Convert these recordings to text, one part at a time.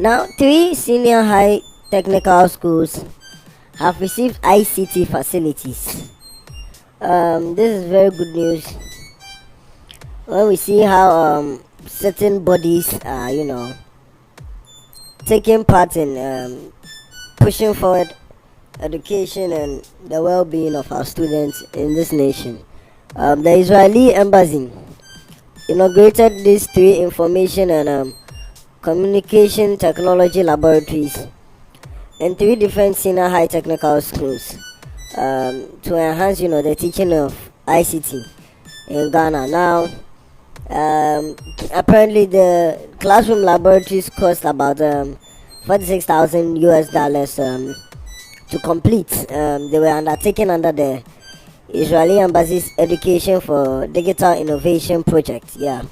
Now, three senior high technical schools have received ICT facilities. This is very good news when we see how certain bodies are, taking part in pushing forward education and the well-being of our students in this nation. The Israeli embassy inaugurated these three information and communication technology laboratories in three different senior high technical schools to enhance, the teaching of ICT in Ghana. Now, apparently, the classroom laboratories cost about 46,000 US dollars to complete. They were undertaken under the Israeli Embassy's Education for Digital Innovation project. Yeah,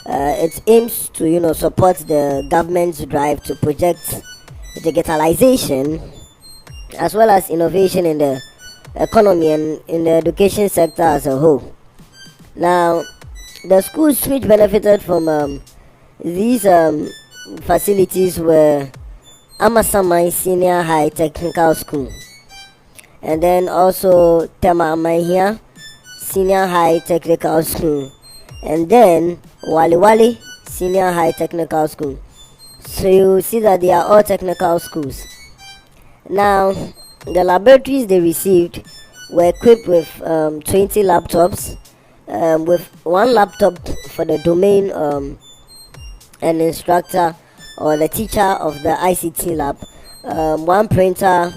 it aims to support the government's drive to project digitalization as well as innovation in the economy and in the education sector as a whole. Now, the schools which benefited from these facilities were Amasamai Senior High Technical School, and then also Tema Amahia Senior High Technical School, and then Wali Wali Senior High Technical School. So you see that they are all technical schools. Now, the laboratories they received were equipped with 20 laptops, with one laptop for the domain and instructor or the teacher of the ICT lab, one printer,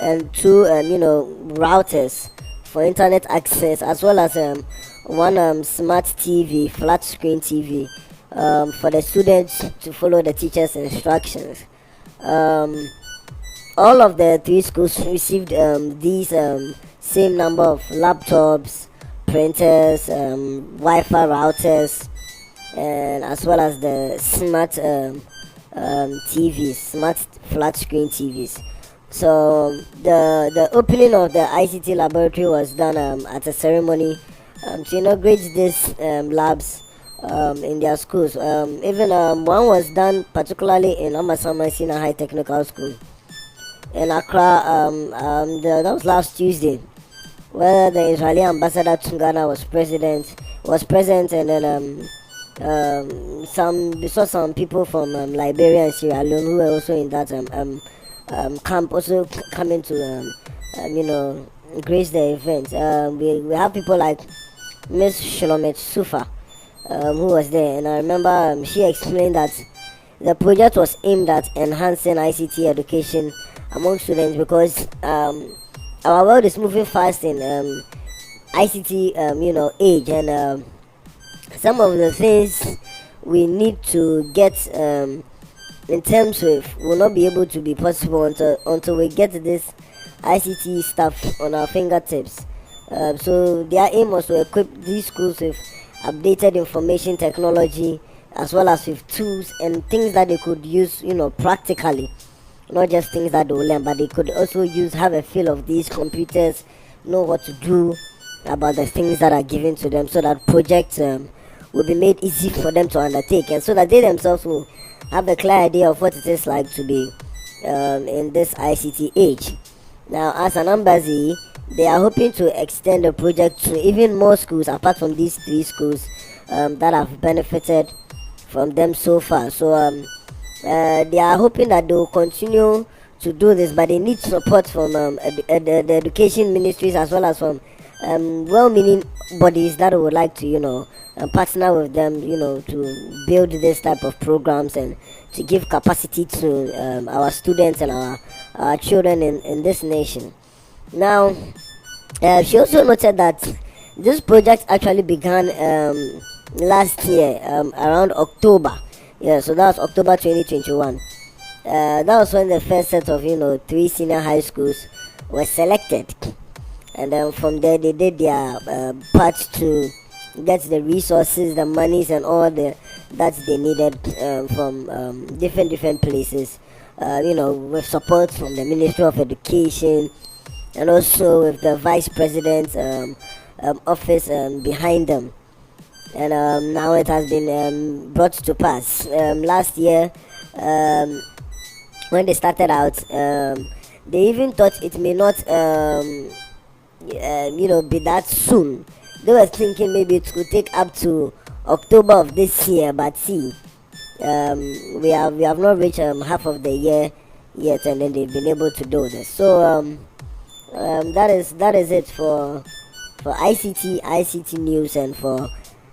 and two routers for internet access, as well as one smart TV, flat screen TV, for the students to follow the teacher's instructions. All of the three schools received these same number of laptops, printers, Wi-Fi routers, and as well as the smart TVs, smart flat screen TVs. So the opening of the ICT laboratory was done at a ceremony to inaugurate these labs in their schools. Even one was done particularly in Amasama Senior High Technical School in Accra. That was last Tuesday, where the Israeli ambassador to Ghana was present, and then we saw some people from Liberia and Sierra Leone who were also in that camp, also coming to grace the event. We have people like Miss Shlomet Sufa, who was there, and I remember she explained that the project was aimed at enhancing ICT education among students because our world is moving fast in ICT age, and some of the things we need to get in terms with will not be able to be possible until we get this ICT stuff on our fingertips. So their aim was to equip these schools with updated information technology as well as with tools and things that they could use, practically. Not just things that they will learn, but they could also have a feel of these computers, know what to do about the things that are given to them, so that projects will be made easy for them to undertake, and so that they themselves will have a clear idea of what it is like to be in this ICT age. Now, as an embassy, they are hoping to extend the project to even more schools apart from these three schools that have benefited from them so far. So they are hoping that they will continue to do this, but they need support from the education ministries as well as from well-meaning bodies that would like to partner with them, to build this type of programs and to give capacity to our students and our children in this nation. Now, she also noted that this project actually began last year, around October. Yeah, so that was October 2021. That was when the first set of three senior high schools were selected, and then from there they did their part to get the resources, the monies, and all the that they needed from different places. With support from the Ministry of Education, and also with the Vice President's office behind them. And now it has been brought to pass. Last year, um, when they started out, they even thought it may not be that soon. They were thinking maybe it could take up to October of this year, but see, we have not reached half of the year yet, and then they've been able to do this. So that is it for ICT news, and for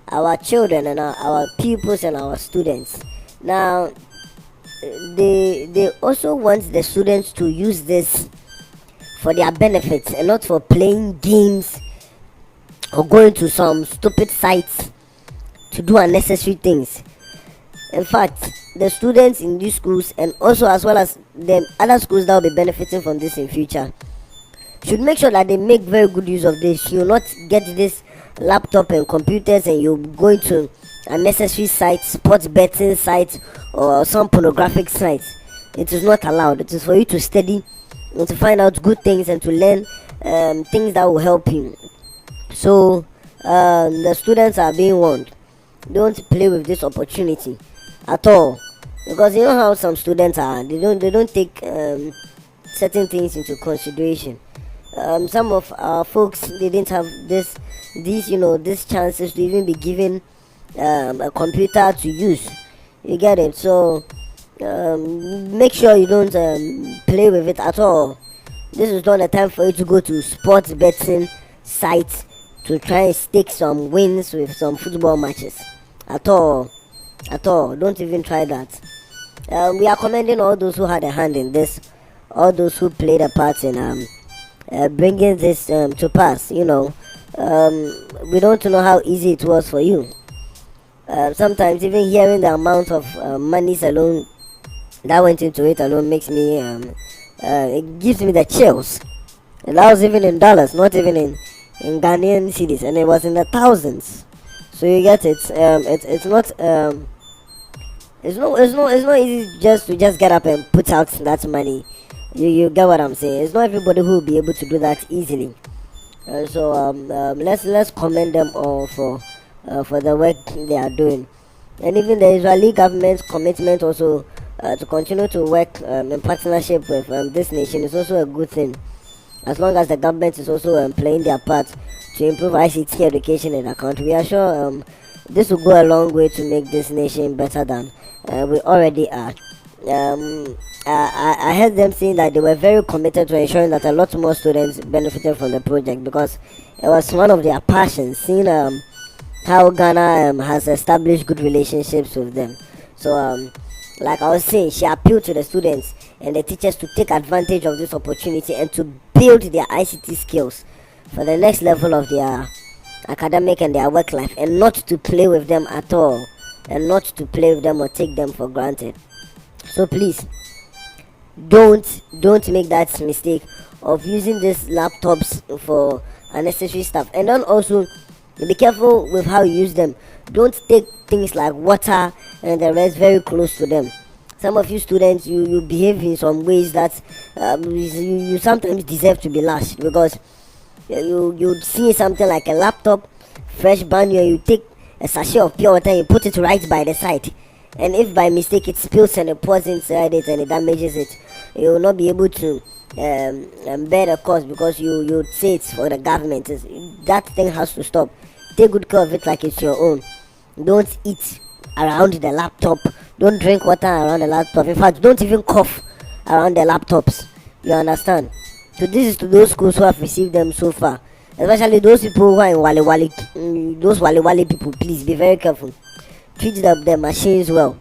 our children and our pupils and our students. Now, they also want the students to use this for their benefits and not for playing games or going to some stupid sites to do unnecessary things. In fact, the students in these schools, and also as well as the other schools that will be benefiting from this in future, should make sure that they make very good use of this. You will not get this laptop and computers and you're going to unnecessary sites, sports betting sites, or some pornographic sites. It is not allowed. It is for you to study and to find out good things and to learn things that will help you. So the students are being warned, don't play with this opportunity at all, because you know how some students are, they don't take certain things into consideration. Some of our folks, they didn't have these chances to even be given a computer to use. You get it? So make sure you don't play with it at all. This is not a time for you to go to sports betting sites to try and stake some wins with some football matches. At all. Don't even try that. We are commending all those who had a hand in this, all those who played a part in bringing this to pass. We don't know how easy it was for you. Sometimes even hearing the amount of monies alone that went into it alone makes me it gives me the chills. And that was even in dollars, not even in Ghanaian cedis, and it was in the thousands. So you get it. It's not easy just to get up and put out that money. You get what I'm saying? It's not everybody who will be able to do that easily. So let's commend them all for the work they are doing, and even the Israeli government's commitment also to continue to work in partnership with this nation is also a good thing, as long as the government is also playing their part to improve ICT education in the country. We are sure this will go a long way to make this nation better than we already are. I heard them saying that they were very committed to ensuring that a lot more students benefited from the project, because it was one of their passions, seeing how Ghana has established good relationships with them. So like I was saying, she appealed to the students and the teachers to take advantage of this opportunity and to build their ICT skills for the next level of their academic and their work life, and not to play with them at all, and not to play with them or take them for granted. So please, don't make that mistake of using these laptops for unnecessary stuff. And then also be careful with how you use them. Don't take things like water and the rest very close to them. Some of you students, you behave in some ways that you sometimes deserve to be lashed, because you see something like a laptop, fresh brand new, you take a sachet of pure water and you put it right by the side, and if by mistake it spills and it pours inside it and it damages it, you will not be able to bear the cost, because you say it's for the government. That thing has to stop. Take good care of it like it's your own. Don't eat around the laptop, don't drink water around the laptop. In fact, don't even cough around the laptops. You understand? So this is to those schools who have received them so far, especially those people who are in those Wale people. Please be very careful. Treat the machines well.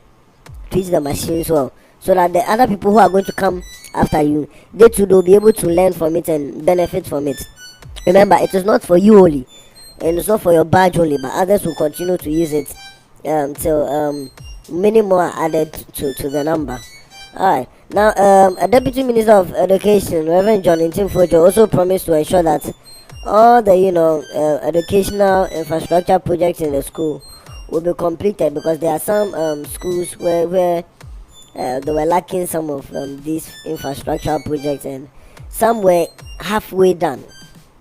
So that the other people who are going to come after you, they too will be able to learn from it and benefit from it. Remember, it is not for you only, and it's not for your badge only, but others will continue to use it till many more are added to the number. Alright, now a Deputy Minister of Education, Reverend John Intimfojo, also promised to ensure that all the educational infrastructure projects in the school will be completed, because there are some schools where they were lacking some of these infrastructure projects, and some were halfway done.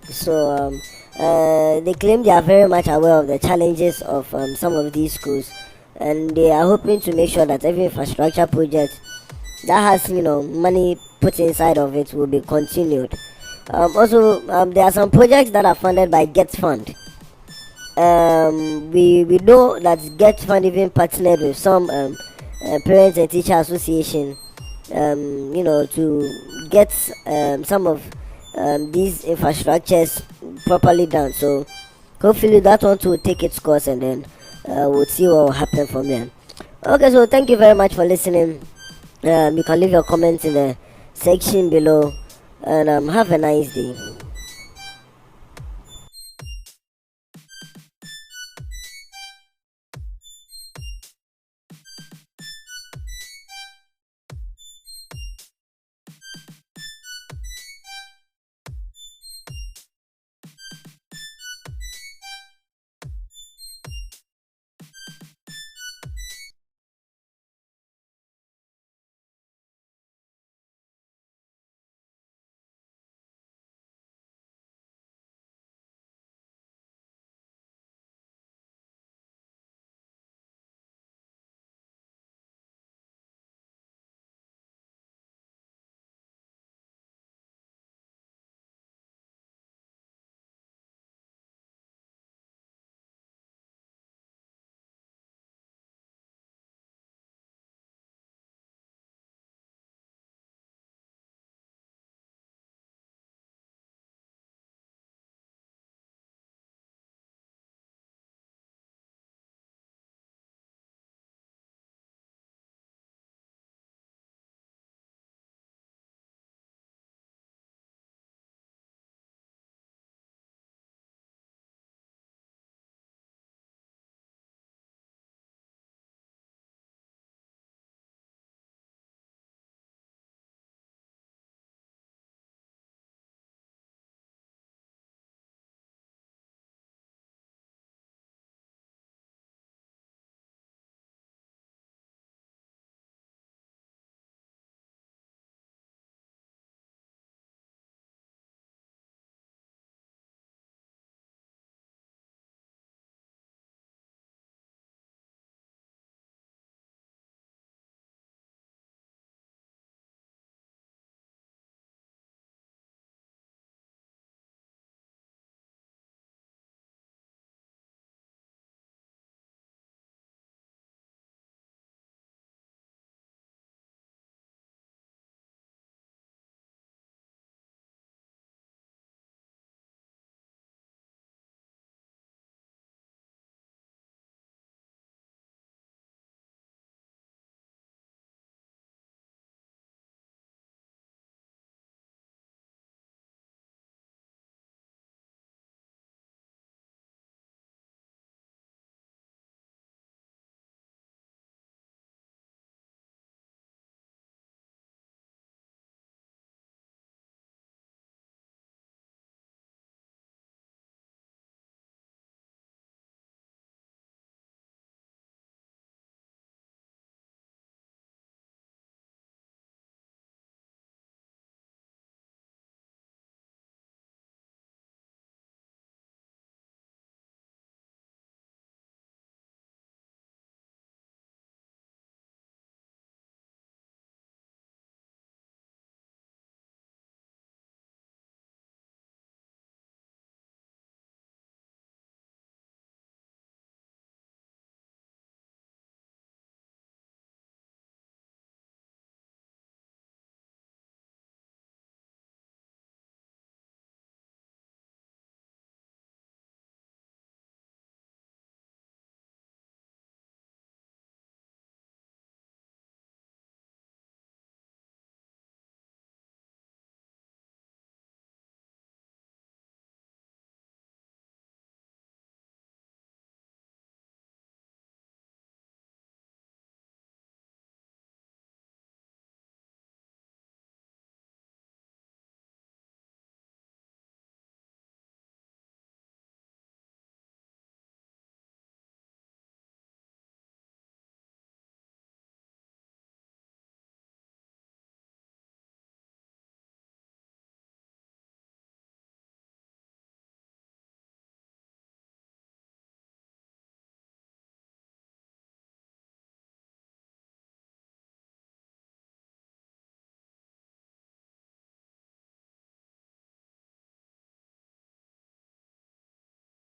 So they claim they are very much aware of the challenges of some of these schools, and they are hoping to make sure that every infrastructure project that has money put inside of it will be continued. Also, there are some projects that are funded by Get Fund. We know that Get Fund even partnered with some parents and teacher association, to get some of these infrastructures properly done. So hopefully that one will take its course, and then we'll see what will happen from there. Okay, so thank you very much for listening. You can leave your comments in the section below, and have a nice day.